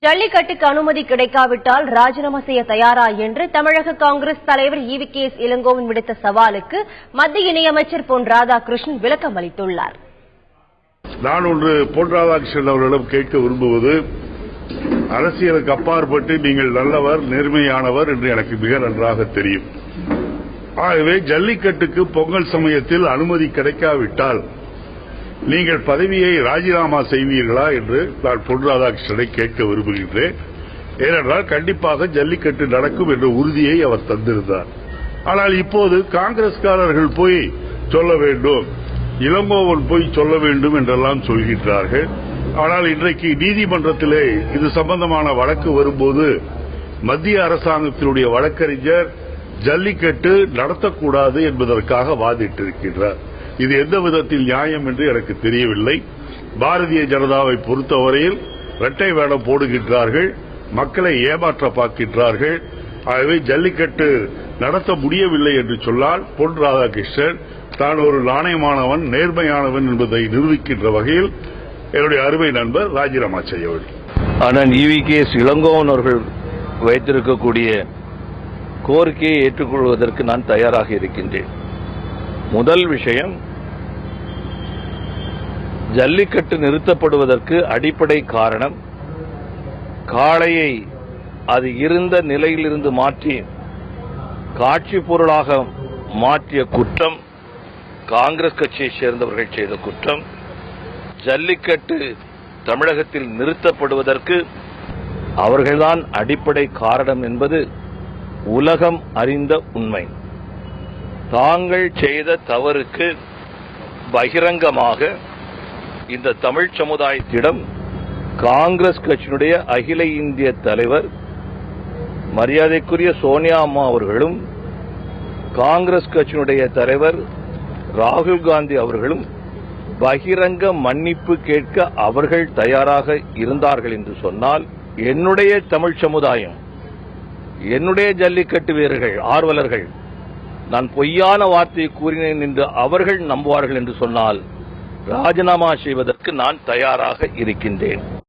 ஜல்லிக்கட்டுக்கு அனுமதி கிடைக்காவிட்டால் ராஜினாமா செய்ய தயாரா என்று தமிழக காங்கிரஸ் தலைவர் EVKS இளங்கோவன் விடுத்த சவாலுக்கு மத்திய இணையமைச்சர் பொன் ராதாகிருஷ்ணன் விளக்கம் அளித்துள்ளார். நான் ஒன்று பொன் ராதாகிருஷ்ணன் அவர்களிடம் கேட்க விரும்புவது, அரசியலுக்கு அப்பாற்பட்டு நீங்கள் நல்லவர், நேர்மையானவர் என்று எனக்கு மிக நன்றாக தெரியும். ஆகவே ஜல்லிக்கட்டுக்கு பொங்கல் சமயத்தில் அனுமதி கிடைக்காவிட்டால் நீங்கள் பதவியை ராஜினாமா செய்வீர்களா என்று நான் பொன் ராதாகிருஷ்ணனை கேட்க விரும்புகின்றேன். ஏனென்றால் கண்டிப்பாக ஜல்லிக்கட்டு நடக்கும் என்ற உறுதியை அவர் தந்திருந்தார். ஆனால் இப்போது காங்கிரஸ்காரர்கள் போய் சொல்ல வேண்டும், இளங்கோவன் போய் சொல்ல வேண்டும் என்றெல்லாம் சொல்கின்றார்கள். ஆனால் இன்றைக்கு நீதிமன்றத்திலே இது சம்பந்தமான வழக்கு வரும்போது மத்திய அரசாங்கத்தினுடைய வழக்கறிஞர் ஜல்லிக்கட்டு நடத்தக்கூடாது என்பதற்காக வாதிட்டிருக்கின்றார். இது எந்த விதத்தில் நியாயம் என்று எனக்கு தெரியவில்லை. பாரதிய ஜனதாவை பொறுத்தவரையில் இரட்டை வேடம் போடுகின்றார்கள், மக்களை ஏமாற்ற பார்க்கின்றார்கள். ஆகவே ஜல்லிக்கட்டு நடத்த முடியவில்லை என்று சொன்னால் பொன் ராதாகிருஷ்ணன் தான் ஒரு நாணயமானவன், நேர்மையானவன் என்பதை நிரூபிக்கின்ற வகையில் என்னுடைய அருமை நண்பர் ராஜினாமா செய்ய வேண்டும். ஆனால் EVKS இளங்கோவன் அவர்கள் வைத்திருக்கக்கூடிய கோரிக்கையை ஏற்றுக்கொள்வதற்கு நான் தயாராக இருக்கின்றேன். முதல் விஷயம், ஜல்லிக்கட்டு நிறுத்தப்படுவதற்கு அடிப்படை காரணம் காளையை அது இருந்த நிலையிலிருந்து மாற்றி காட்சி பொருளாக மாற்றிய குற்றம் காங்கிரஸ் கட்சியை சேர்ந்தவர்கள் செய்த குற்றம். ஜல்லிக்கட்டு தமிழகத்தில் நிறுத்தப்படுவதற்கு அவர்கள்தான் அடிப்படை காரணம் என்பது உலகம் அறிந்த உண்மை. தாங்கள் செய்த தவறுக்கு பகிரங்கமாக இந்த தமிழ் சமுதாயத்திடம் காங்கிரஸ் கட்சியினுடைய அகில இந்திய தலைவர் மரியாதைக்குரிய சோனியா அம்மா அவர்களும் காங்கிரஸ் கட்சியினுடைய தலைவர் ராகுல் காந்தி அவர்களும் பகிரங்க மன்னிப்பு கேட்க அவர்கள் தயாராக இருந்தார்கள் என்று சொன்னால், என்னுடைய தமிழ் சமுதாயம், என்னுடைய ஜல்லிக்கட்டு வீரர்கள், ஆர்வலர்கள் நான் பொய்யான வார்த்தையை கூறினேன் என்று அவர்கள் நம்புவார்கள் என்று சொன்னால் ராஜினாமா செய்வதற்கு நான் தயாராக இருக்கின்றேன்.